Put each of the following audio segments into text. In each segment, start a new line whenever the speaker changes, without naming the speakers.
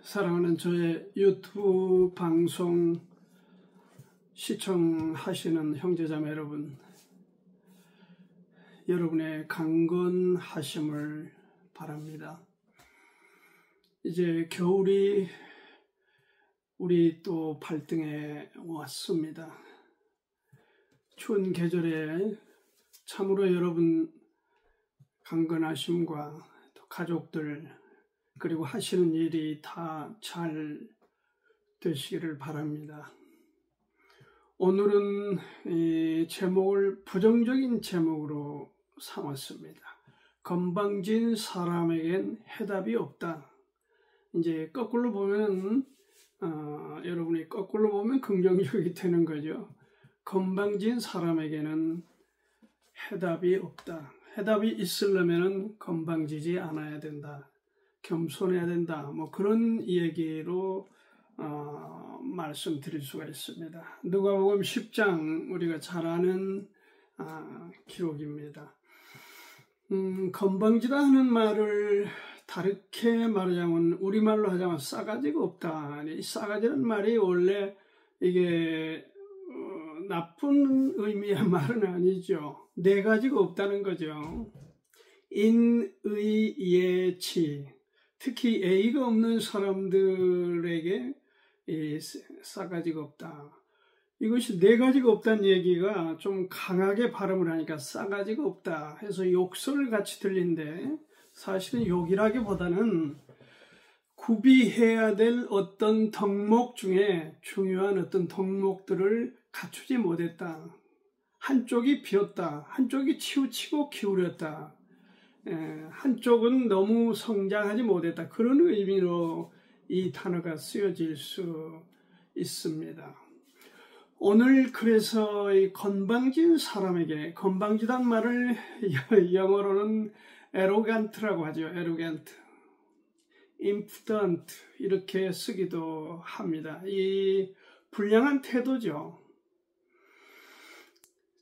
사랑하는 저의 유튜브 방송 시청하시는 형제자매 여러분, 여러분의 강건하심을 바랍니다. 이제 겨울이 우리 또 발등에 왔습니다. 추운 계절에 참으로 여러분 강건하심과 또 가족들 그리고 하시는 일이 다 잘 되시기를 바랍니다. 오늘은 이 제목을 부정적인 제목으로 삼았습니다. 건방진 사람에겐 해답이 없다. 이제 거꾸로 보면 여러분이 거꾸로 보면 긍정적이 되는 거죠. 건방진 사람에게는 해답이 없다. 해답이 있으려면 건방지지 않아야 된다. 겸손해야 된다. 뭐 그런 얘기로 말씀드릴 수가 있습니다. 누가복음 10장 우리가 잘 아는 기록입니다. 건방지다 하는 말을 다르게 말하자면 우리말로 하자면 싸가지가 없다. 이 싸가지라는 말이 원래 이게 나쁜 의미의 말은 아니죠. 네 가지가 없다는 거죠. 인의예치, 특히 예의가 없는 사람들에게 싸가지가 없다. 이것이 네 가지가 없다는 얘기가 좀 강하게 발음을 하니까 싸가지가 없다 해서 욕설 같이 들리는데, 사실은 욕이라기보다는 구비해야 될 어떤 덕목 중에 중요한 어떤 덕목들을 갖추지 못했다. 한쪽이 비었다. 한쪽이 치우치고 기울였다. 한쪽은 너무 성장하지 못했다. 그런 의미로 이 단어가 쓰여질 수 있습니다. 오늘 그래서 이 건방진 사람에게, 건방지단 말을 영어로는 arrogant라고 하죠. arrogant, impudent 이렇게 쓰기도 합니다. 이 불량한 태도죠.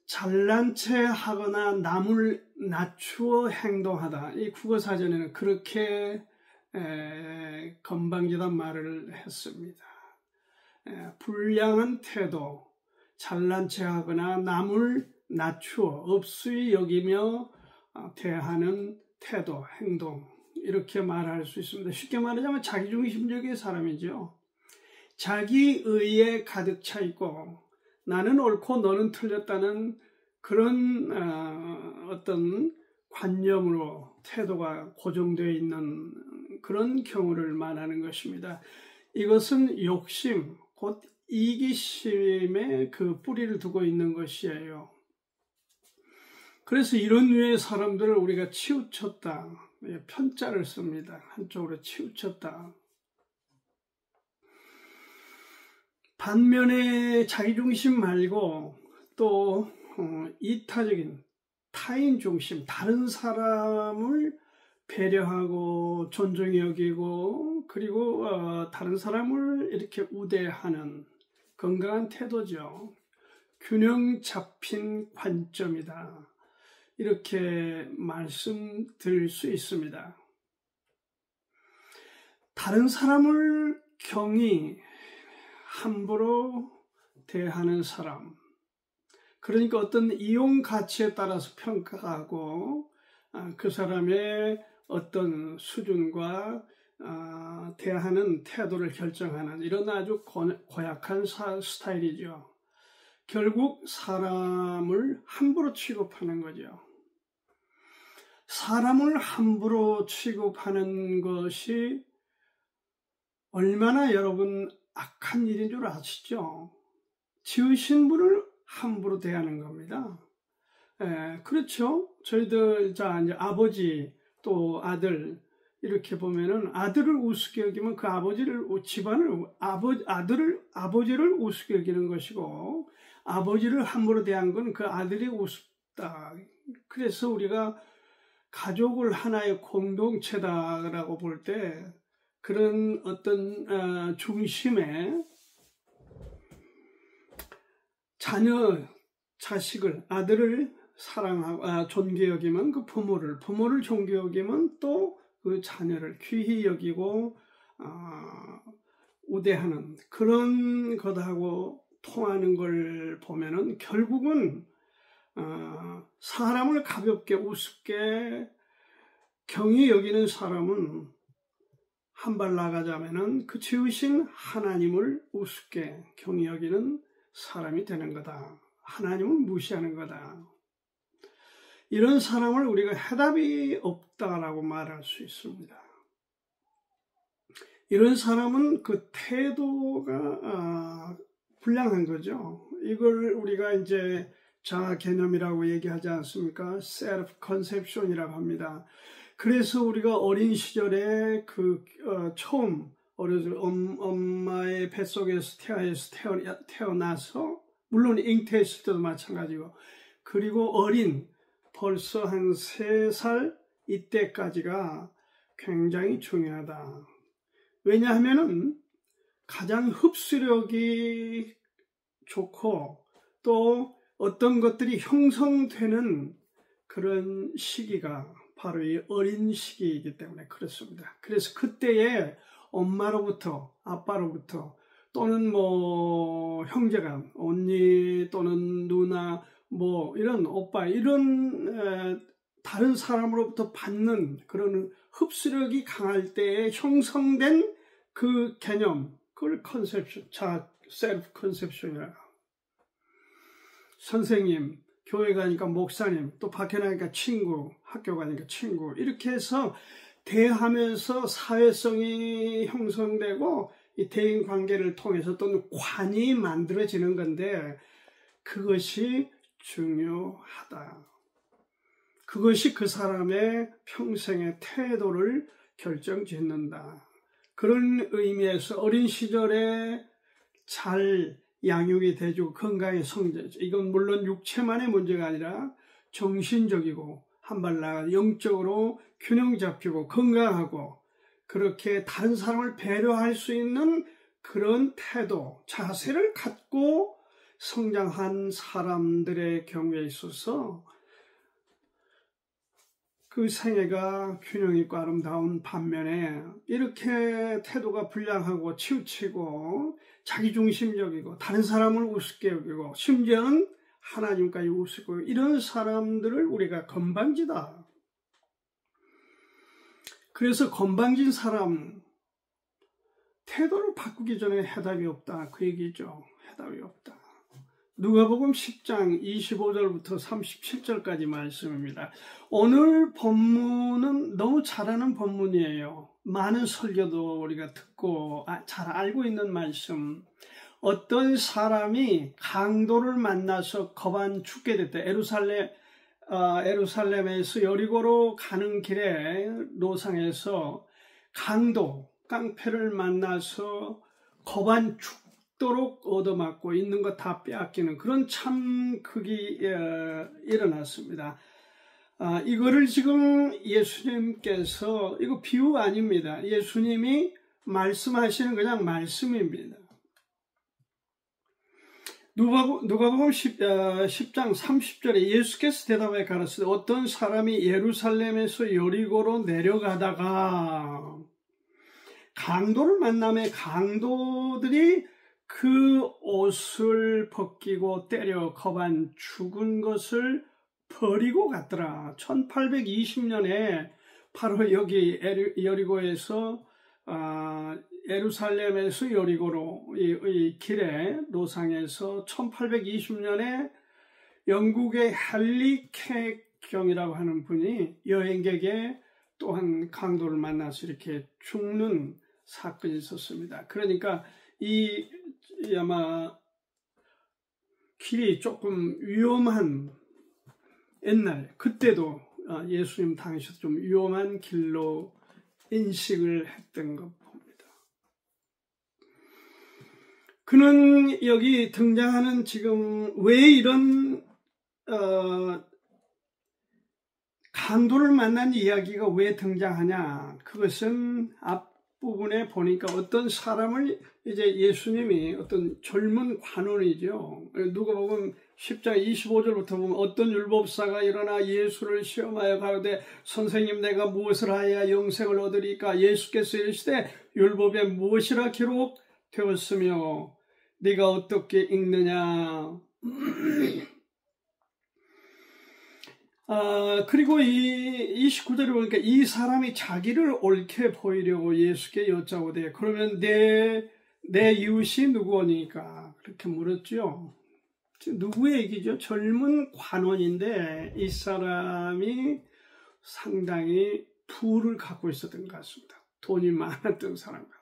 잘난 체 하거나 남을 낮추어 행동하다. 이 국어사전에는 그렇게 건방지단 말을 했습니다. 불량한 태도, 잘난 체 하거나 남을 낮추어 업수히 여기며 대하는 태도, 행동, 이렇게 말할 수 있습니다. 쉽게 말하자면 자기중심적인 사람이죠. 자기의에 가득 차 있고 나는 옳고 너는 틀렸다는 그런 어떤 관념으로 태도가 고정되어 있는 그런 경우를 말하는 것입니다. 이것은 욕심, 곧 이기심의 그 뿌리를 두고 있는 것이에요. 그래서 이런 류의 사람들을 우리가 치우쳤다. 편자를 씁니다. 한쪽으로 치우쳤다. 반면에 자기중심 말고 또 이타적인 타인 중심, 다른 사람을 배려하고 존중히 여기고 그리고 다른 사람을 이렇게 우대하는 건강한 태도죠. 균형 잡힌 관점이다. 이렇게 말씀드릴 수 있습니다. 다른 사람을 경히 함부로 대하는 사람, 그러니까 어떤 이용 가치에 따라서 평가하고 그 사람의 어떤 수준과 대하는 태도를 결정하는 이런 아주 고약한 스타일이죠. 결국 사람을 함부로 취급하는 거죠. 사람을 함부로 취급하는 것이 얼마나 여러분 악한 일인 줄 아시죠? 지으신 분을 함부로 대하는 겁니다. 그렇죠. 저희들 이제 아버지 또 아들 이렇게 보면은 아들을 우습게 여기면 그 아버지를 집안을 아버지를 우습게 여기는 것이고 아버지를 함부로 대한 건 그 아들이 우습다. 그래서 우리가 가족을 하나의 공동체다라고 볼 때 그런 어떤 중심에 자식을, 아들을 사랑하고 존귀 여기면 그 부모를 존귀 여기면 또 그 자녀를 귀히 여기고 우대하는 그런 것하고 통하는 걸 보면은 결국은 사람을 가볍게 우습게 경히 여기는 사람은 한 발 나가자면은 그 지으신 하나님을 우습게 경히 여기는 사람이 되는 거다. 하나님을 무시하는 거다. 이런 사람을 우리가 해답이 없다라고 말할 수 있습니다. 이런 사람은 그 태도가 불량한 거죠. 이걸 우리가 이제 자아 개념이라고 얘기하지 않습니까? self conception이라고 합니다. 그래서 우리가 어린 시절에 처음 엄마의 뱃속에서 태어나서 물론 잉태했을 때도 마찬가지고 그리고 벌써 한 3살 이때까지가 굉장히 중요하다. 왜냐하면은 가장 흡수력이 좋고 또 어떤 것들이 형성되는 그런 시기가 바로 이 어린 시기이기 때문에 그렇습니다. 그래서 그때에 엄마로부터 아빠로부터 또는 뭐 형제간 언니 또는 누나 뭐 이런 오빠 이런 다른 사람으로부터 받는 그런 흡수력이 강할 때에 형성된 그 개념 그걸 컨셉션, 셀프 컨셉션이라고. 선생님, 교회 가니까 목사님, 또 밖에 나니까 친구, 학교 가니까 친구 이렇게 해서 대하면서 사회성이 형성되고 이 대인관계를 통해서 또는 관이 만들어지는 건데 그것이 중요하다. 그것이 그 사람의 평생의 태도를 결정짓는다. 그런 의미에서 어린 시절에 잘 양육이 돼주고 건강히 성장하죠. 이건 물론 육체만의 문제가 아니라 정신적이고 한 발 나가 영적으로 균형 잡히고 건강하고 그렇게 다른 사람을 배려할 수 있는 그런 태도, 자세를 갖고 성장한 사람들의 경우에 있어서 그 생애가 균형 있고 아름다운 반면에 이렇게 태도가 불량하고 치우치고 자기중심적이고 다른 사람을 우습게 여기고 심지어는 하나님까지 우습고 이런 사람들을 우리가 건방지다. 그래서 건방진 사람 태도를 바꾸기 전에 해답이 없다. 그 얘기죠. 해답이 없다. 누가복음 10장 25절부터 37절까지 말씀입니다. 오늘 본문은 너무 잘 아는 본문이에요. 많은 설교도 우리가 듣고 잘 알고 있는 말씀. 어떤 사람이 강도를 만나서 겁안 죽게 됐다. 에루살렘에서 여리고로 가는 길에 노상에서 깡패를 만나서 겁안 죽도록 얻어맞고 있는 것 다 빼앗기는 그런 참극이 일어났습니다. 이거를 지금 예수님께서 이거 비유 아닙니다. 예수님이 말씀하시는 그냥 말씀입니다. 누가복음 10장 30절에 예수께서 대답하여 가라사대 어떤 사람이 예루살렘에서 여리고로 내려가다가 강도를 만나며 강도들이 그 옷을 벗기고 때려 겁안 죽은 것을 버리고 갔더라. 1820년에 바로 여기 여리고에서 예루살렘에서 여리고로 이 길에 노상에서 1820년에 영국의 헨리 캣경이라고 하는 분이 여행객에 또한 강도를 만나서 이렇게 죽는 사건이 있었습니다. 그러니까 이 아마 길이 조금 위험한 옛날 그때도 예수님 당시에도 좀 위험한 길로 인식을 했던 것 봅니다. 그는 여기 등장하는 지금 왜 이런 강도를 만난 이야기가 왜 등장하냐? 그것은 앞부분에 보니까 어떤 사람을 이제 예수님이 어떤 젊은 관원이죠. 누가복음 10장 25절부터 보면 어떤 율법사가 일어나 예수를 시험하여 가로되 선생님 내가 무엇을 하여야 영생을 얻으리까? 예수께서 이르시되 율법에 무엇이라 기록되었으며 네가 어떻게 읽느냐? 그리고 이 29절에 보니까 이 사람이 자기를 옳게 보이려고 예수께 여짜오되 그러면 내 이웃이 누구니까? 그렇게 물었죠. 누구의 얘기죠? 젊은 관원인데 이 사람이 상당히 부를 갖고 있었던 것 같습니다. 돈이 많았던 사람 같아요.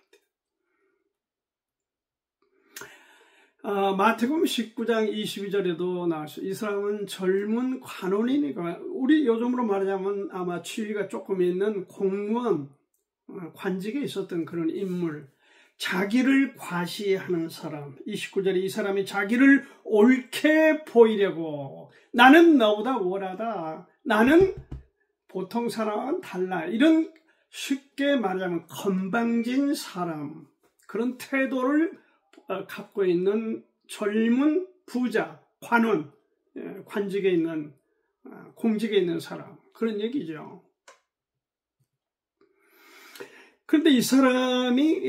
마태복음 19장 22절에도 나왔어요. 이 사람은 젊은 관원이니까 우리 요즘으로 말하자면 아마 지위가 조금 있는 공무원, 관직에 있었던 그런 인물, 자기를 과시하는 사람. 29절에 이 사람이 자기를 옳게 보이려고 나는 너보다 원하다, 나는 보통 사람과는 달라, 이런 쉽게 말하자면 건방진 사람, 그런 태도를 갖고 있는 젊은 부자, 관원, 관직에 있는, 공직에 있는 사람, 그런 얘기죠. 그런데 이 사람이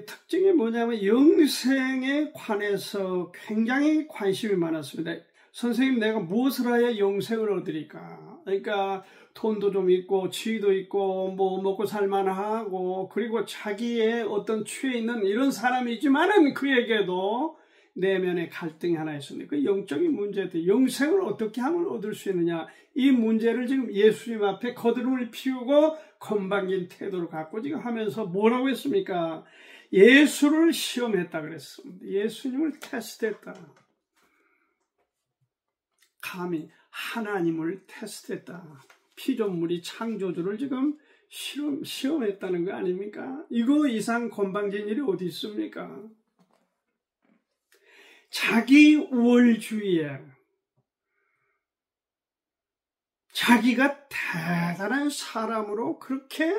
특징이 뭐냐면 영생에 관해서 굉장히 관심이 많았습니다. 선생님 내가 무엇을 하여 영생을 얻으리까? 그러니까 돈도 좀 있고 지위도 있고 뭐 먹고 살만하고 그리고 자기의 어떤 취해 있는 이런 사람이지만은 그에게도 내면에 갈등이 하나 있습니다. 그 영적인 문제들, 영생을 어떻게 하면 얻을 수 있느냐, 이 문제를 지금 예수님 앞에 거드름을 피우고 건방진 태도를 갖고 지금 하면서 뭐라고 했습니까? 예수를 시험했다 그랬습니다. 예수님을 테스트했다. 감히 하나님을 테스트했다. 피조물이 창조주를 지금 시험했다는 거 아닙니까? 이거 이상 건방진 일이 어디 있습니까? 자기 우월주의에 자기가 대단한 사람으로 그렇게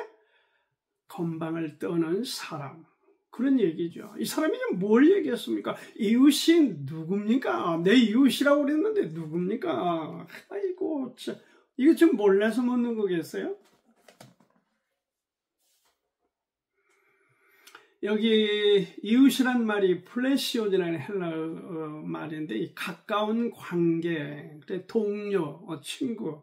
건방을 떠는 사람, 그런 얘기죠. 이 사람이 뭘 얘기했습니까? 이웃이 누굽니까? 내 이웃이라고 그랬는데 누굽니까? 아이고, 이거 좀 몰라서 묻는 거겠어요? 여기 이웃이란 말이 플레시온이라는 헬라어 말인데 이 가까운 관계, 동료, 친구.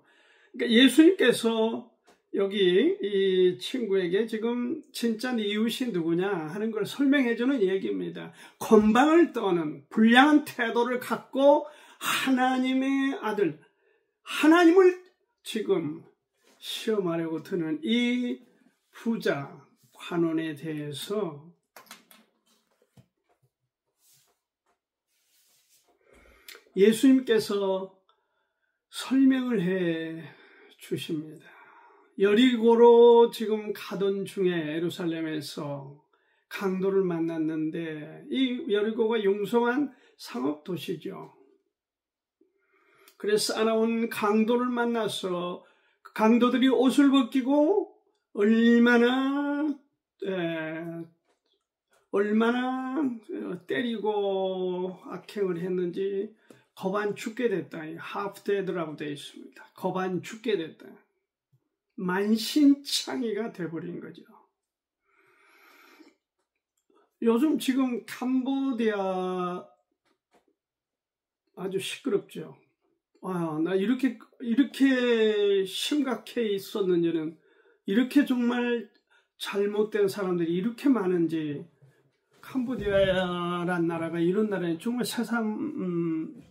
그러니까 예수님께서 여기 이 친구에게 지금 진짜 이웃이 누구냐 하는 걸 설명해주는 얘기입니다. 건방을 떠는 불량한 태도를 갖고 하나님의 아들, 하나님을 지금 시험하려고 드는 이 부자 관원에 대해서 예수님께서 설명을 해 주십니다. 여리고로 지금 가던 중에 예루살렘에서 강도를 만났는데 이 여리고가 용성한 상업도시죠. 그래서 싸나운 강도를 만나서 강도들이 옷을 벗기고 얼마나 때리고 악행을 했는지 거반 죽게 됐다. half dead라고 되어 있습니다. 거반 죽게 됐다. 만신창이가 돼버린 거죠. 요즘 지금 캄보디아 아주 시끄럽죠. 나 이렇게 심각해 있었는지는, 이렇게 정말 잘못된 사람들이 이렇게 많은지, 캄보디아란 나라가 이런 나라에 정말 새삼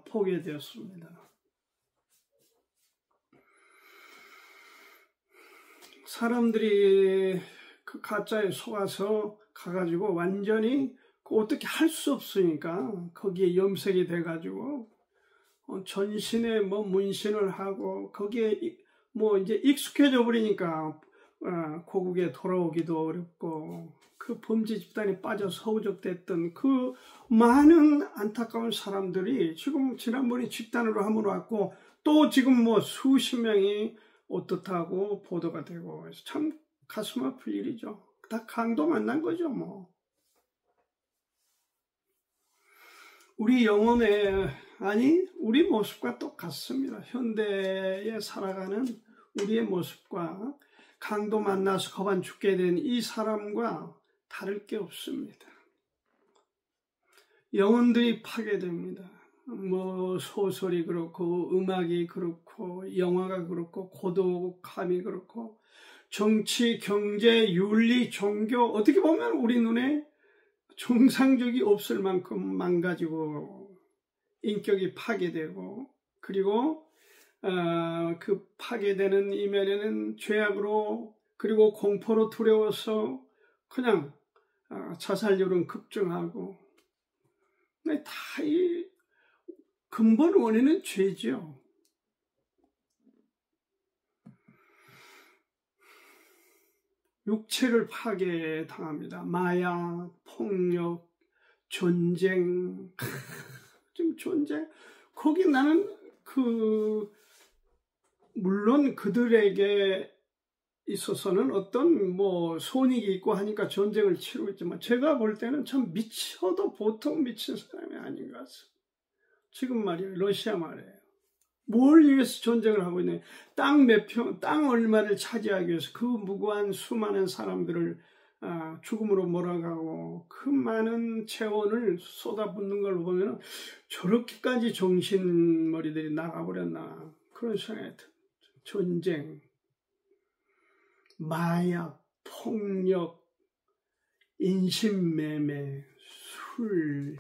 보게 되었습니다. 사람들이 그 가짜에 속아서 가가지고 완전히 어떻게 할 수 없으니까 거기에 염색이 돼가지고 전신에 뭐 문신을 하고 거기에 뭐 이제 익숙해져 버리니까 고국에 돌아오기도 어렵고 그 범죄 집단에 빠져 서우적됐던 그 많은 안타까운 사람들이 지금 지난번에 집단으로 한번 왔고 또 지금 뭐 수십 명이 어떻다고 보도가 되고 해서 참 가슴 아플 일이죠. 다 강도 만난 거죠 뭐. 우리 영혼의 아니 우리 모습과 똑같습니다. 현대에 살아가는 우리의 모습과 강도 만나서 거반 죽게 된 이 사람과 다를 게 없습니다. 영혼들이 파괴됩니다. 뭐 소설이 그렇고 음악이 그렇고 영화가 그렇고 고독함이 그렇고 정치, 경제, 윤리, 종교 어떻게 보면 우리 눈에 정상적이 없을 만큼 망가지고 인격이 파괴되고 그리고 그 파괴되는 이면에는 죄악으로 그리고 공포로 두려워서 그냥 자살률은 급증하고 다 이 근본 원인은 죄죠. 육체를 파괴당합니다. 마약, 폭력, 전쟁, 좀 전쟁. 거기 나는 물론 그들에게 있어서는 어떤 뭐 손익이 있고 하니까 전쟁을 치르고 있지만 제가 볼 때는 참 미쳐도 보통 미친 사람이 아닌 것 같습니다. 지금 말이에요. 러시아 말이에요. 뭘 위해서 전쟁을 하고 있냐. 땅 얼마를 차지하기 위해서 그 무고한 수많은 사람들을 죽음으로 몰아가고 그 많은 재원을 쏟아붓는 걸 보면 저렇게까지 정신머리들이 나가버렸나 그런 생각이 듭니다. 전쟁, 마약, 폭력, 인신매매, 술,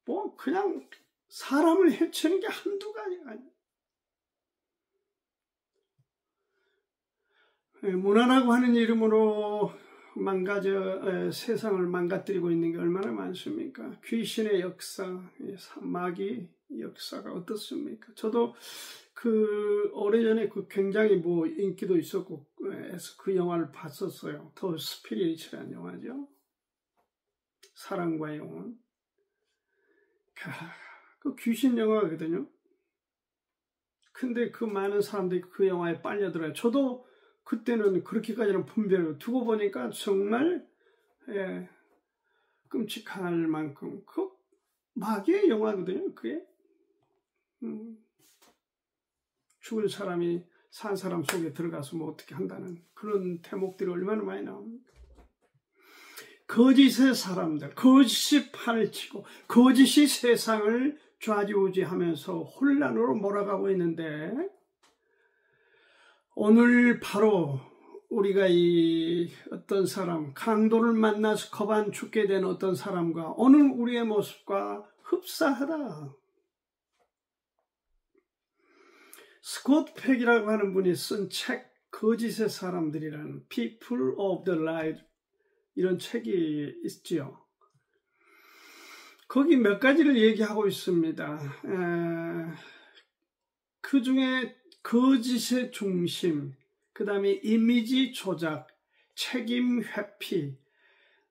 뭐 그냥 사람을 해치는 게 한두 가지가 아니에요. 문화라고 하는 이름으로 세상을 망가뜨리고 있는 게 얼마나 많습니까? 귀신의 역사, 마귀 역사가 어떻습니까? 저도 오래전에 굉장히 뭐 인기도 있었고 해서 그 영화를 봤었어요. 더 스피릿이라는 영화죠. 사랑과 영혼. 그 귀신 영화거든요. 근데 그 많은 사람들이 그 영화에 빨려들어요. 저도 그때는 그렇게까지는 분별을 두고 보니까 정말 끔찍할 만큼 그 마귀의 영화거든요. 그게 죽은 사람이 산 사람 속에 들어가서 뭐 어떻게 한다는 그런 대목들이 얼마나 많이 나옵니까? 거짓의 사람들, 거짓이 판을 치고 거짓이 세상을 좌지우지하면서 혼란으로 몰아가고 있는데 오늘 바로 우리가 이 어떤 사람, 강도를 만나서 거반 죽게 된 어떤 사람과 오늘 우리의 모습과 흡사하다. 스콧 팩이라고 하는 분이 쓴 책, 거짓의 사람들이라는 People of the Lie 이런 책이 있지요. 거기 몇 가지를 얘기하고 있습니다. 그 중에 거짓의 중심, 그 다음에 이미지 조작, 책임 회피,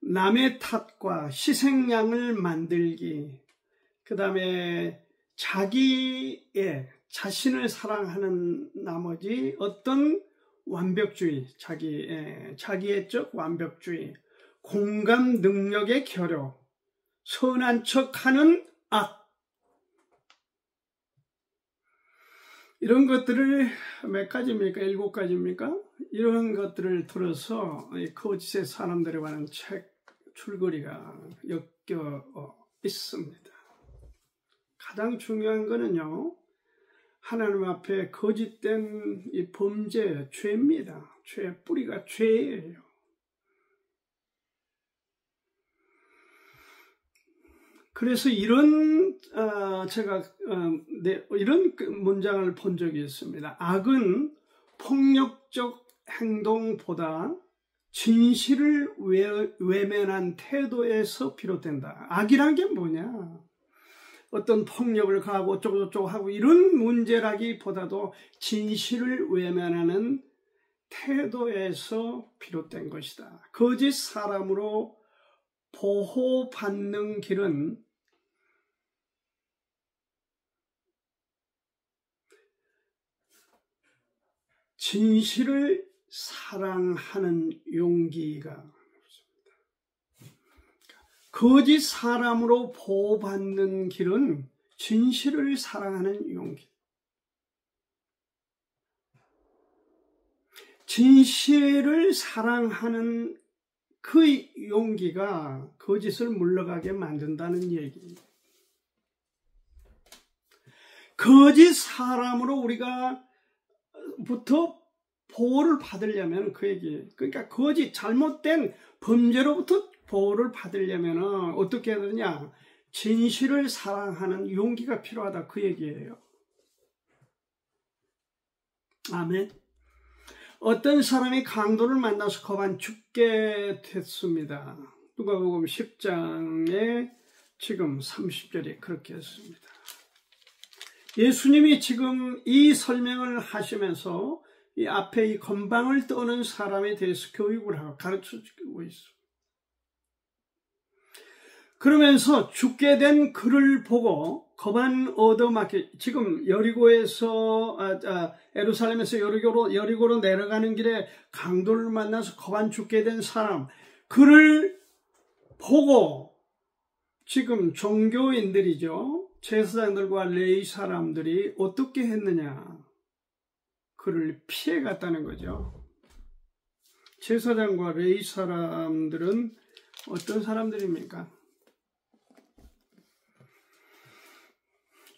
남의 탓과 희생양을 만들기, 그 다음에 자신을 사랑하는 나머지 어떤 완벽주의, 자기애적 완벽주의, 공감 능력의 결여, 선한 척하는 악, 이런 것들을 몇 가지입니까? 7가지입니까? 이런 것들을 들어서 거짓의 사람들에 관한 책 줄거리가 엮여 있습니다. 가장 중요한 거는요, 하나님 앞에 거짓된 이 범죄, 죄입니다. 죄의 뿌리가 죄예요. 그래서 제가 이런 문장을 본 적이 있습니다. 악은 폭력적 행동보다 진실을 외면한 태도에서 비롯된다. 악이란 게 뭐냐? 어떤 폭력을 가하고 어쩌고저쩌고 하고 이런 문제라기보다도 진실을 외면하는 태도에서 비롯된 것이다. 거짓 사람으로 보호받는 길은 진실을 사랑하는 용기가 없습니다. 거짓 사람으로 보호받는 길은 진실을 사랑하는 용기. 진실을 사랑하는 그 용기가 거짓을 물러가게 만든다는 얘기입니다. 거짓 사람으로 우리가 부터 보호를 받으려면 그 얘기. 그러니까 거짓 잘못된 범죄로부터 보호를 받으려면 어떻게 해야 되냐? 진실을 사랑하는 용기가 필요하다 그 얘기예요. 아멘. 어떤 사람이 강도를 만나서 거반 죽게 됐습니다. 누가복음 10장에 지금 30절에 그렇게 했습니다. 예수님이 지금 이 설명을 하시면서 이 앞에 이 건방을 떠는 사람에 대해서 교육을 하고 가르쳐주고 있습니다. 그러면서 죽게 된 그를 보고 거반 얻어맞게, 지금 여리고에서 예루살렘에서 여리고로 내려가는 길에 강도를 만나서 거반 죽게 된 사람, 그를 보고 지금 종교인들이죠, 제사장들과 레위 사람들이 어떻게 했느냐? 그를 피해 갔다는 거죠. 제사장과 레위 사람들은 어떤 사람들입니까?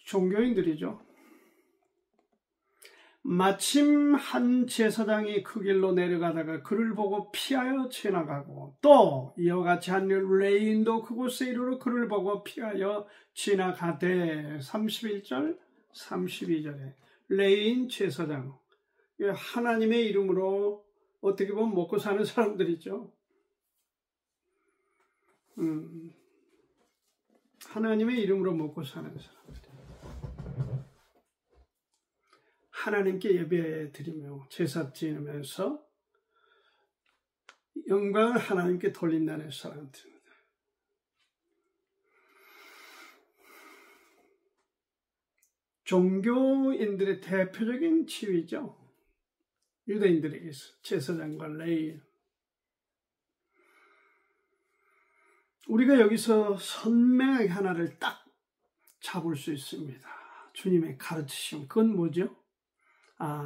종교인들이죠. 마침 한 제사장이 그 길로 내려가다가 그를 보고 피하여 지나가고, 또 이와 같이 한 레위인도 그곳에 이르러 그를 보고 피하여 지나가되, 31절 32절에 레위인 제사장, 하나님의 이름으로 어떻게 보면 먹고 사는 사람들이죠. 하나님의 이름으로 먹고 사는 사람들, 하나님께 예배 드리며 제사 지내면서 영광을 하나님께 돌린다는 사람들입니다. 종교인들의 대표적인 지위죠. 유대인들에게서 제사장과 레위. 우리가 여기서 선명하게 하나를 딱 잡을 수 있습니다. 주님의 가르치심. 그건 뭐죠?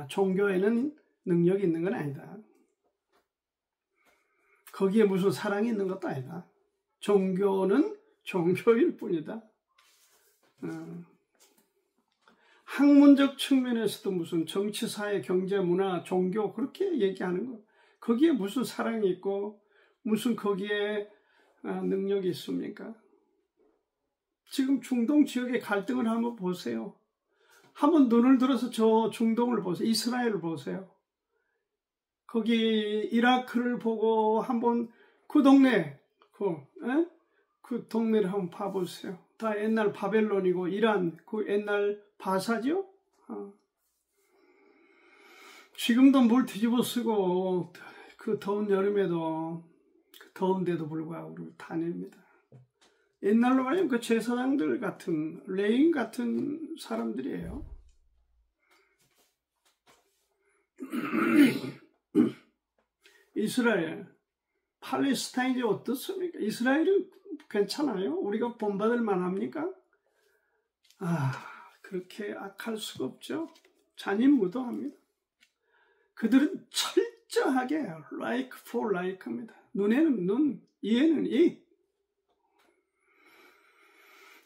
종교에는 능력이 있는 건 아니다. 거기에 무슨 사랑이 있는 것도 아니다. 종교는 종교일 뿐이다. 학문적 측면에서도 무슨 정치, 사회, 경제, 문화, 종교 그렇게 얘기하는 거, 거기에 무슨 사랑이 있고 무슨 거기에 능력이 있습니까? 지금 중동 지역의 갈등을 한번 보세요. 한번 눈을 들어서 저 중동을 보세요. 이스라엘을 보세요. 거기 이라크를 보고 한번 그 동네, 그 동네를 한번 봐보세요. 다 옛날 바벨론이고 이란, 그 옛날 바사죠? 지금도 물 뒤집어 쓰고 그 더운 여름에도, 그 더운데도 불구하고 다닙니다. 옛날로 말하면 그 제사장들 같은, 레인 같은 사람들이에요. 이스라엘, 팔레스타인이 어떻습니까? 이스라엘은 괜찮아요? 우리가 본받을 만합니까? 그렇게 악할 수가 없죠. 잔인무도합니다. 그들은 철저하게 like for like입니다. 눈에는 눈, 이에는 이.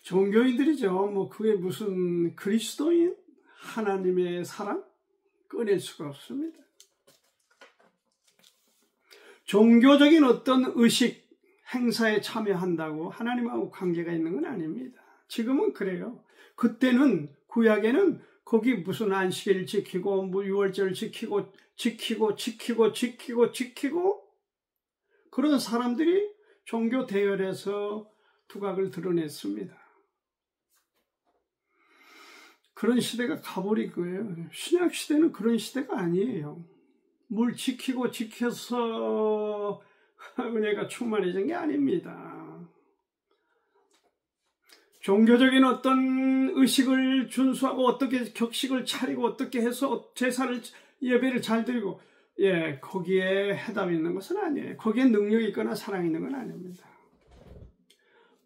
종교인들이죠. 그게 무슨 그리스도인, 하나님의 사랑 꺼낼 수가 없습니다. 종교적인 어떤 의식, 행사에 참여한다고 하나님하고 관계가 있는 건 아닙니다. 지금은 그래요. 그때는, 구약에는 거기 무슨 안식일 지키고, 유월절 지키고 그런 사람들이 종교 대열에서 두각을 드러냈습니다. 그런 시대가 가버린 거예요. 신약 시대는 그런 시대가 아니에요. 뭘 지켜서 은혜가 충만해진 게 아닙니다. 종교적인 어떤 의식을 준수하고 어떻게 격식을 차리고 어떻게 해서 제사를, 예배를 잘 드리고, 거기에 해답이 있는 것은 아니에요. 거기에 능력이 있거나 사랑이 있는 건 아닙니다.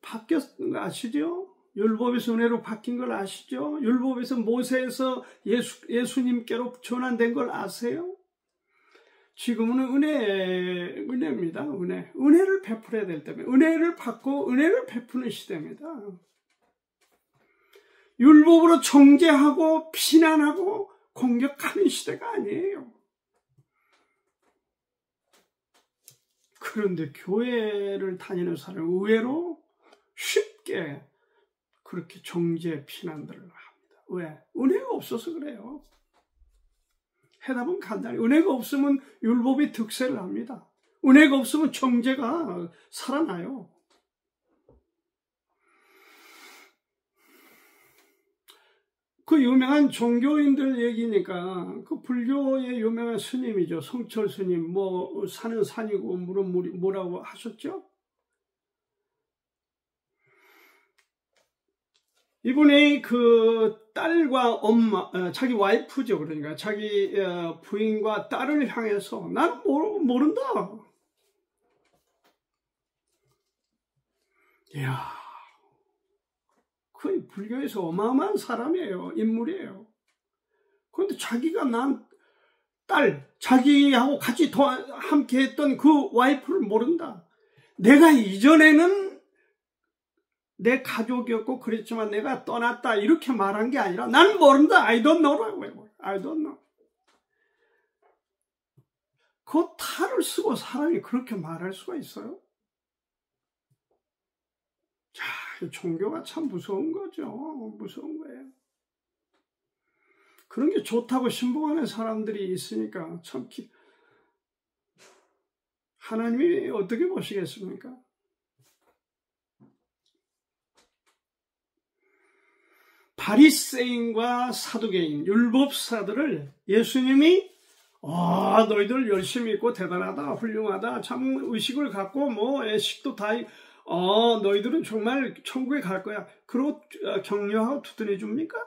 바뀌었던 거 아시죠? 율법에서 은혜로 바뀐 걸 아시죠? 율법에서 모세에서 예수님께로 전환된 걸 아세요? 지금은 은혜입니다. 은혜를 베풀어야 될 때문에 은혜를 받고 은혜를 베푸는 시대입니다. 율법으로 정죄하고 비난하고 공격하는 시대가 아니에요. 그런데 교회를 다니는 사람은 의외로 쉽게 그렇게 정죄 비난들을 합니다. 왜? 은혜가 없어서 그래요. 해답은 간단히 은혜가 없으면 율법이 득세를 합니다. 은혜가 없으면 정죄가 살아나요. 그 유명한 종교인들 얘기니까 그 불교의 유명한 스님이죠. 성철 스님 뭐 산은 산이고 물은 물이 뭐라고 하셨죠? 이분이 그 딸과 엄마, 자기 와이프죠. 그러니까 자기 부인과 딸을 향해서 나는 모른다. 이야, 거의 불교에서 어마어마한 사람이에요. 인물이에요. 그런데 자기가 난 딸, 자기하고 같이 함께 했던 그 와이프를 모른다. 내가 이전에는 내 가족이었고 그랬지만 내가 떠났다 이렇게 말한 게 아니라 난 모른다. I don't know라고 해요. I don't know. 그 탈을 쓰고 사람이 그렇게 말할 수가 있어요? 자, 종교가 참 무서운 거죠. 무서운 거예요. 그런 게 좋다고 신봉하는 사람들이 있으니까 참 하나님이 어떻게 보시겠습니까? 바리새인과 사두개인, 율법사들을 예수님이 너희들 열심히 있고 대단하다, 훌륭하다, 참 의식을 갖고 뭐 애식도 다 너희들은 정말 천국에 갈 거야. 그러고 격려하고 두드려 줍니까?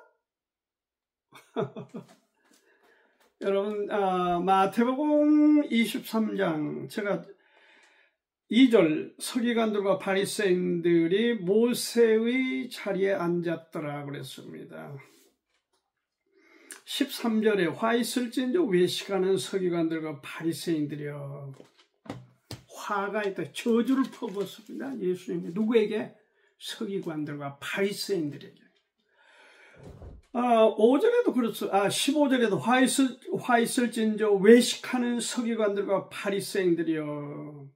여러분 마태복음 23장 제가 2절 서기관들과 바리새인들이 모세의 자리에 앉았더라 그랬습니다. 13절에 화 있을진저 외식하는 서기관들과 바리새인들이여. 화가 있다. 저주를 퍼붓습니다. 예수님이 누구에게? 서기관들과 바리새인들에게. 5절에도 그렇죠. 15절에도 화 있을진저 외식하는 서기관들과 바리새인들이여.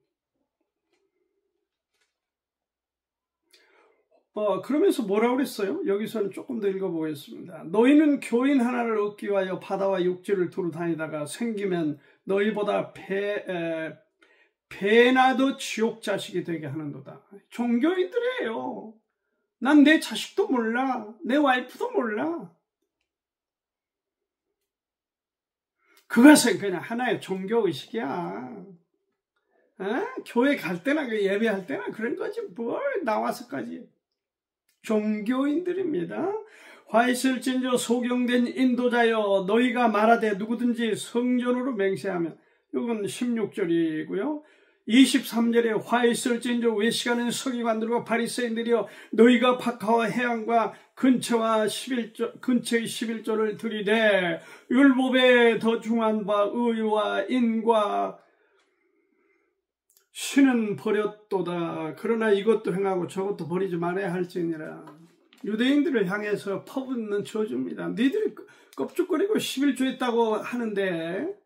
그러면서 뭐라고 그랬어요? 여기서는 조금 더 읽어보겠습니다. 너희는 교인 하나를 얻기 위하여 바다와 육지를 두루 다니다가 생기면 너희보다 배나 더 지옥 자식이 되게 하는도다. 종교인들이에요. 난 내 자식도 몰라. 내 와이프도 몰라. 그것은 그냥 하나의 종교의식이야. 교회 갈 때나 예배할 때나 그런 거지 뭘 나와서까지. 종교인들입니다. 화 있을진저 소경된 인도자여 너희가 말하되 누구든지 성전으로 맹세하면, 이건 16절이고요. 23절에 화 있을진저 외식하는 서기관들과 바리새인들이여 너희가 박하와 해안과 근처의 11조를 들이되 율법에 더 중한 바 의와 인과 신은 버렸도다. 그러나 이것도 행하고 저것도 버리지 말아야 할지니라. 유대인들을 향해서 퍼붓는 저주입니다. 너희들이 껍죽거리고 11조 했다고 하는데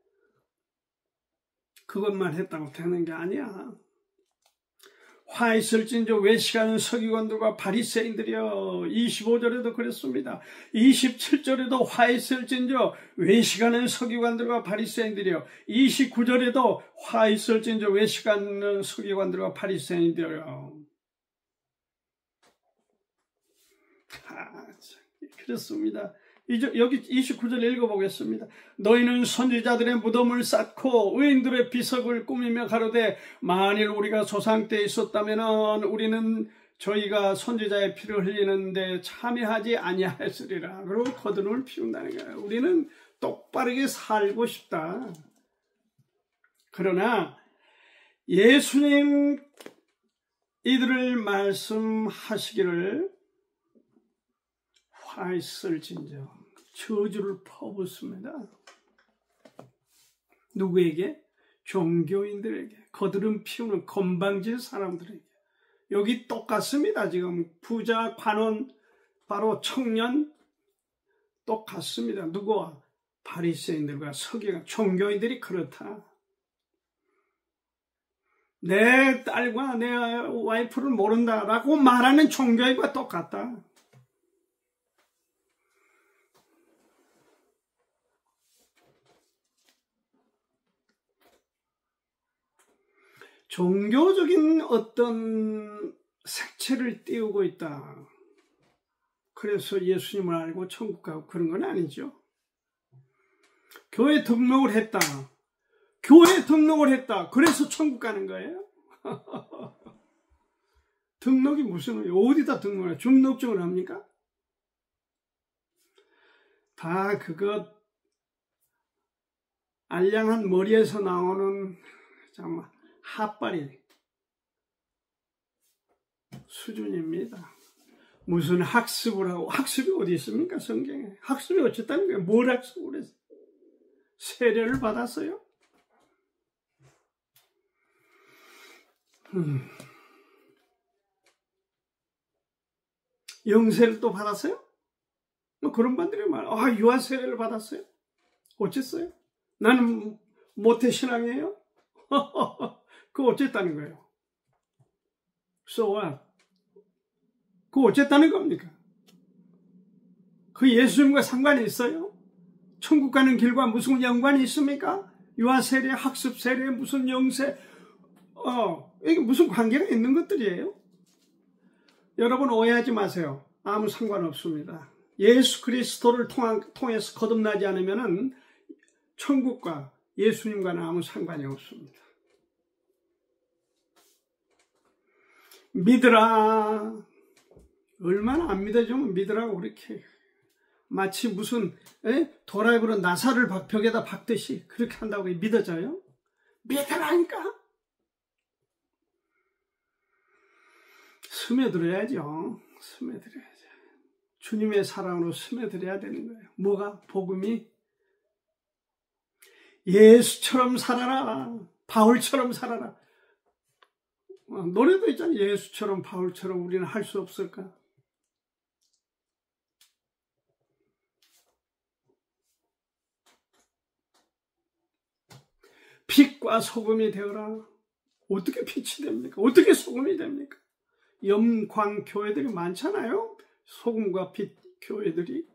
그것만 했다고 되는 게 아니야. 화 있을진저 외식하는 서기관들과 바리새인들이여. 25절에도 그랬습니다. 27절에도 화 있을진저 외식하는 서기관들과 바리새인들이여. 29절에도 화 있을진저 외식하는 서기관들과 바리새인들이여. 그렇습니다. 여기 29절 읽어보겠습니다. 너희는 선지자들의 무덤을 쌓고 의인들의 비석을 꾸미며 가로되 만일 우리가 조상 때 있었다면 우리는 저희가 선지자의 피를 흘리는데 참여하지 아니하였으리라. 그리고 거두름을 피운다는 거예요. 우리는 똑바르게 살고 싶다. 그러나 예수님 이들을 말씀하시기를 화 있을진저 저주를 퍼붓습니다. 누구에게? 종교인들에게, 거드름 피우는 건방진 사람들에게. 여기 똑같습니다. 지금 부자, 관원, 바로 청년 똑같습니다. 누구와? 바리새인들과 서기관, 종교인들이 그렇다. 내 딸과 내 와이프를 모른다라고 말하는 종교인과 똑같다. 종교적인 어떤 색채를 띄우고 있다. 그래서 예수님을 알고 천국 가고 그런 건 아니죠. 교회 등록을 했다. 교회 등록을 했다. 그래서 천국 가는 거예요? 등록이 무슨 의미예요? 어디다 등록을 해요? 주민등록증을 합니까? 다 그것 알량한 머리에서 나오는 정말 핫바리 수준입니다. 무슨 학습을 하고, 학습이 어디 있습니까? 성경에. 학습이 어쨌다는 거예요? 뭘 학습을 했어요? 세례를 받았어요? 영세를 또 받았어요? 뭐 그런 분들이 많아요. 유아 세례를 받았어요? 어쨌어요? 나는 모태신앙이에요? 그거 어쨌다는 거예요? So what? 그거 어쨌다는 겁니까? 그 예수님과 상관이 있어요? 천국 가는 길과 무슨 연관이 있습니까? 유아 세례, 학습 세례, 무슨 영세, 이게 무슨 관계가 있는 것들이에요? 여러분 오해하지 마세요. 아무 상관없습니다. 예수 그리스도를 통해서 거듭나지 않으면 천국과 예수님과는 아무 상관이 없습니다. 믿으라. 얼마나 안 믿어주면 믿으라고 그렇게 마치 무슨 도라이브로 나사를 벽에다 박듯이 그렇게 한다고 믿어져요? 믿으라니까? 스며들어야죠. 스며들어야죠. 주님의 사랑으로 스며들어야 되는 거예요. 뭐가? 복음이 예수처럼 살아라. 바울처럼 살아라. 노래도 있잖아요. 예수처럼 바울처럼 우리는 할 수 없을까? 빛과 소금이 되어라. 어떻게 빛이 됩니까? 어떻게 소금이 됩니까? 염광 교회들이 많잖아요. 소금과 빛 교회들이.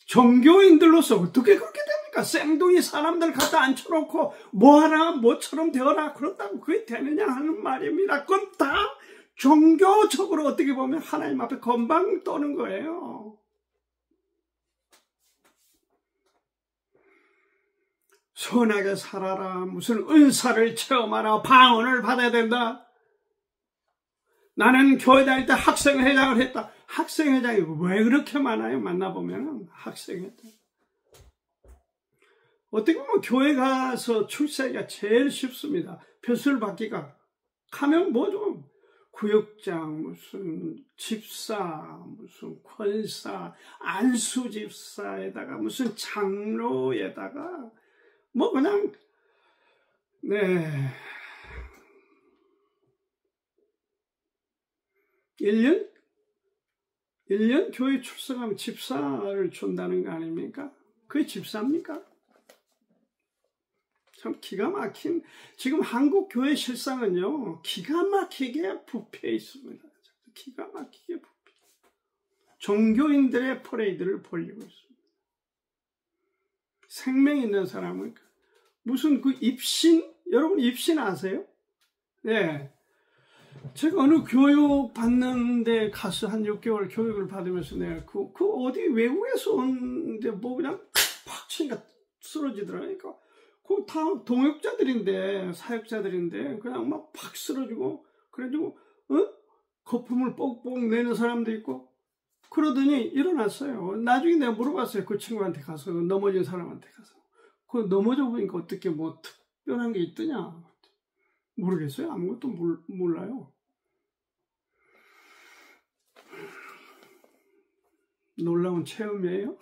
종교인들로서 어떻게 그렇게 됩니까? 쌩둥이 사람들 갖다 앉혀놓고 뭐하라 뭐처럼 되어라 그렇다고 그게 되느냐 하는 말입니다. 그건 다 종교적으로 어떻게 보면 하나님 앞에 건방 떠는 거예요. 선하게 살아라. 무슨 은사를 체험하라. 방언을 받아야 된다. 나는 교회 다닐 때 학생회장을 했다. 학생회장이 왜 그렇게 많아요? 만나보면 학생회장. 어떻게 보면 교회 가서 출세가 제일 쉽습니다. 표수를 받기가. 가면 뭐 좀 구역장, 무슨 집사, 무슨 권사, 안수집사에다가 무슨 장로에다가 뭐 그냥 1년 교회 출석하면 집사를 준다는 거 아닙니까? 그게 집사입니까? 참 기가 막힌, 지금 한국 교회 실상은요, 기가 막히게 부패해 있습니다. 기가 막히게 부패. 종교인들의 퍼레이드를 벌이고 있습니다. 생명 있는 사람은 무슨 그 입신, 여러분 입신 아세요? 네. 제가 어느 교육 받는데 가서 한 6개월 교육을 받으면서 내가 그 어디 외국에서 온데 뭐 그냥 팍 치니까 쓰러지더라니까. 그 다 동역자들인데, 사역자들인데 그냥 막 팍 쓰러지고 그래가지고 거품을 뻑뻑 내는 사람도 있고 그러더니 일어났어요. 나중에 내가 물어봤어요. 그 친구한테 가서, 넘어진 사람한테 가서. 그 넘어져 보니까 어떻게 뭐 특별한 게 있더냐? 모르겠어요. 아무것도 몰라요. 놀라운 체험이에요.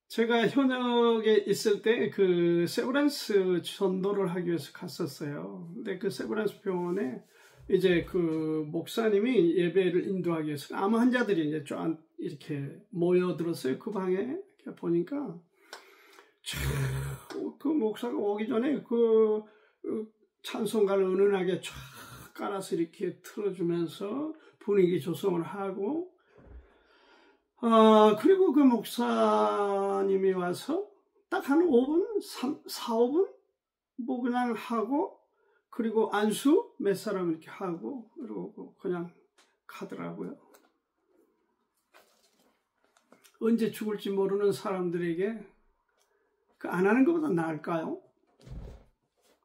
제가 현역에 있을 때 그 세브란스 전도를 하기 위해서 갔었어요. 근데 그 세브란스 병원에 이제 그 목사님이 예배를 인도하기 위해서 암 환자들이 이제 쫙 이렇게 모여들었어요. 그 방에 이렇게 보니까 그 목사가 오기 전에 그 찬송가를 은은하게 쫙 깔아서 이렇게 틀어주면서 분위기 조성을 하고, 그리고 그 목사님이 와서 딱 한 5분, 4, 5분 뭐 그냥 하고, 그리고 안수 몇 사람 이렇게 하고, 그리고 그냥 가더라고요. 언제 죽을지 모르는 사람들에게 그 안 하는 것보다 나을까요?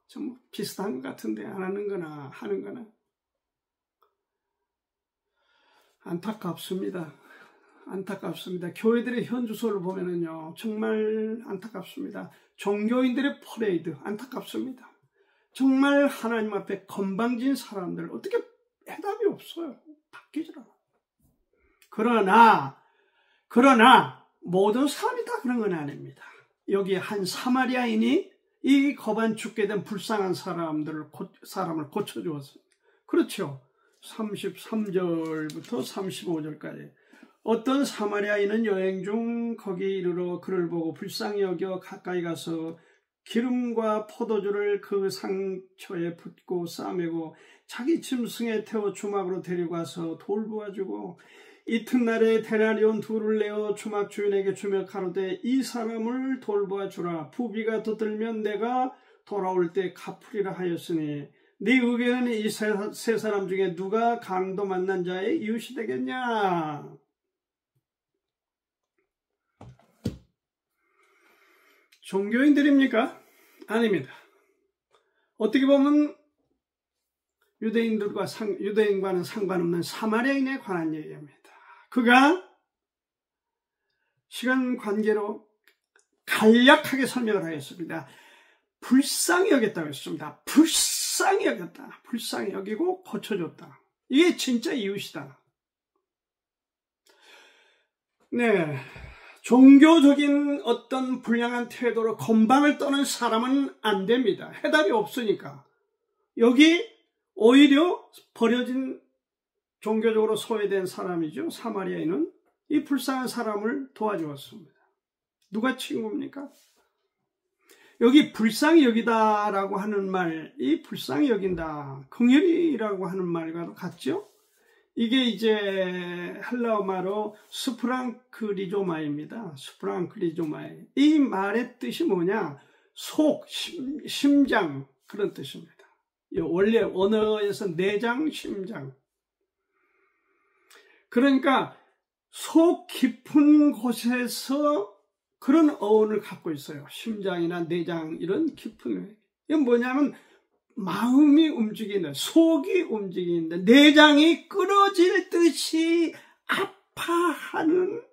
좀 비슷한 것 같은데 안 하는 거나 하는 거나. 안타깝습니다. 안타깝습니다. 교회들의 현주소를 보면은요, 정말 안타깝습니다. 종교인들의 퍼레이드, 안타깝습니다. 정말 하나님 앞에 건방진 사람들, 어떻게 해답이 없어요. 바뀌질 않아. 그러나, 모든 사람이 다 그런 건 아닙니다. 여기 한 사마리아인이 이 거반 죽게 된 불쌍한 사람을 고쳐주었어요. 그렇죠. 33절부터 35절까지. 어떤 사마리아인은 여행 중 거기 이르러 그를 보고 불쌍히 여겨 가까이 가서 기름과 포도주를 그 상처에 붓고 싸매고 자기 짐승에 태워 주막으로 데리고 가서 돌보아주고 이튿날에 데나리온 2를 내어 주막 주인에게 주며 가로되 이 사람을 돌보아주라. 부비가 더 들면 내가 돌아올 때 갚으리라 하였으니 네 의견은 이 세 사람 중에 누가 강도 만난 자의 이웃이 되겠냐? 종교인들입니까? 아닙니다. 어떻게 보면 유대인과는 상관없는 사마리아인에 관한 얘기입니다. 그가 시간 관계로 간략하게 설명을 하였습니다. 불쌍히 여겼다고 했습니다. 불쌍히 여겼다. 불쌍히 여기고 고쳐줬다. 이게 진짜 이웃이다. 네, 종교적인 어떤 불량한 태도로 건방을 떠는 사람은 안 됩니다. 해답이 없으니까. 여기 오히려 버려진 종교적으로 소외된 사람이죠. 사마리아인은 이 불쌍한 사람을 도와주었습니다. 누가 친구입니까? 여기 불쌍히 여기다라고 하는 말, 이 불쌍히 여긴다, 긍휼이라고 하는 말과도 같죠? 이게 이제 헬라어마로 스프랑크리조마입니다. 스프랑크리조마이. 이 말의 뜻이 뭐냐? 속, 심장, 그런 뜻입니다. 원래 언어에서 내장, 심장. 그러니까 속 깊은 곳에서 그런 어원을 갖고 있어요. 심장이나 내장, 이런 깊은. 이건 뭐냐면 마음이 움직이는, 속이 움직이는데 내장이 끊어질 듯이 아파하는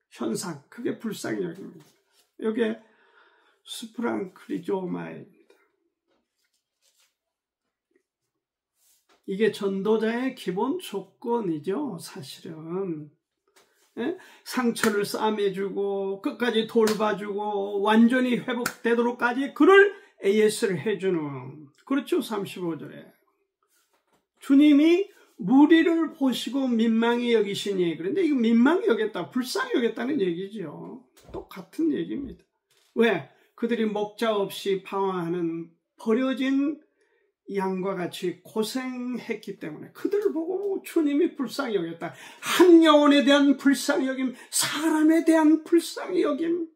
현상. 그게 불쌍히 여깁니다. 이게 스프랑크리조마입니다. 이게 전도자의 기본 조건이죠, 사실은. 예? 상처를 싸매주고 끝까지 돌봐주고 완전히 회복되도록까지 그를 AS를 해주는, 그렇죠. 35절에 주님이 무리를 보시고 민망히 여기시니, 그런데 이거 민망히 여겼다, 불쌍히 여겼다는 얘기죠. 똑같은 얘기입니다. 왜? 그들이 목자 없이 방황하는 버려진 양과 같이 고생했기 때문에 그들을 보고 주님이 불쌍히 여겼다. 한 영혼에 대한 불쌍히 여김, 사람에 대한 불쌍히 여김,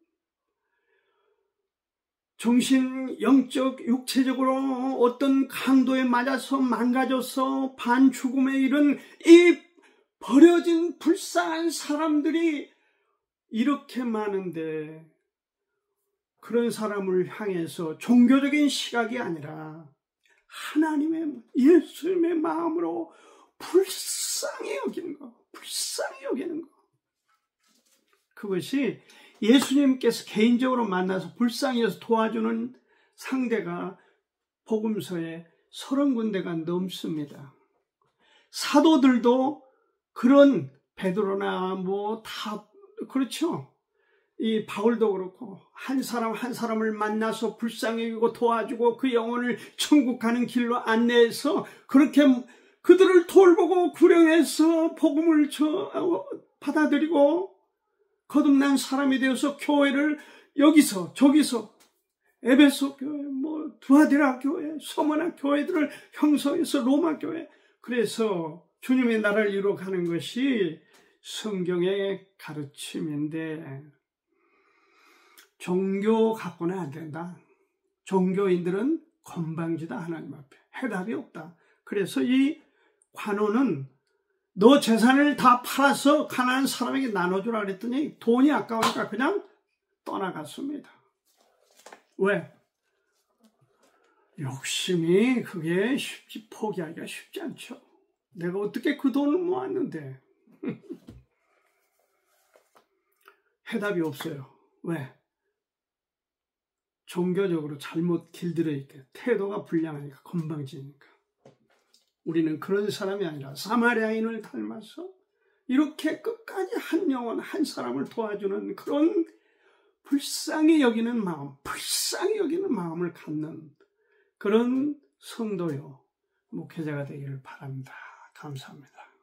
정신, 영적, 육체적으로 어떤 강도에 맞아서 망가져서 반죽음에 이른 이 버려진 불쌍한 사람들이 이렇게 많은데, 그런 사람을 향해서 종교적인 시각이 아니라 하나님의, 예수님의 마음으로 불쌍히 여기는 거, 불쌍히 여기는 거. 그것이 예수님께서 개인적으로 만나서 불쌍히 여서 도와주는 상대가 복음서에 30군데가 넘습니다. 사도들도 그런 베드로나 뭐 다 그렇죠. 이 바울도 그렇고 한 사람 한 사람을 만나서 불쌍히 여기고 도와주고 그 영혼을 천국 가는 길로 안내해서 그렇게 그들을 돌보고 구령해서 복음을 받아들이고 거듭난 사람이 되어서 교회를 여기서 저기서 에베소 교회, 뭐 두아디라 교회, 서머나 교회들을 형성해서 로마 교회, 그래서 주님의 나라를 이루어가는 것이 성경의 가르침인데 종교 갖고는 안 된다. 종교인들은 건방지다. 하나님 앞에 해답이 없다. 그래서 이 관원은 너 재산을 다 팔아서 가난한 사람에게 나눠주라 그랬더니 돈이 아까우니까 그냥 떠나갔습니다. 왜? 욕심이 그게 포기하기가 쉽지 않죠. 내가 어떻게 그 돈을 모았는데. 해답이 없어요. 왜? 종교적으로 잘못 길들여 있게 태도가 불량하니까, 건방지니까. 우리는 그런 사람이 아니라 사마리아인을 닮아서 이렇게 끝까지 한 영혼 한 사람을 도와주는 그런 불쌍히 여기는 마음을 갖는 그런 성도요 목회자가 되기를 바랍니다. 감사합니다.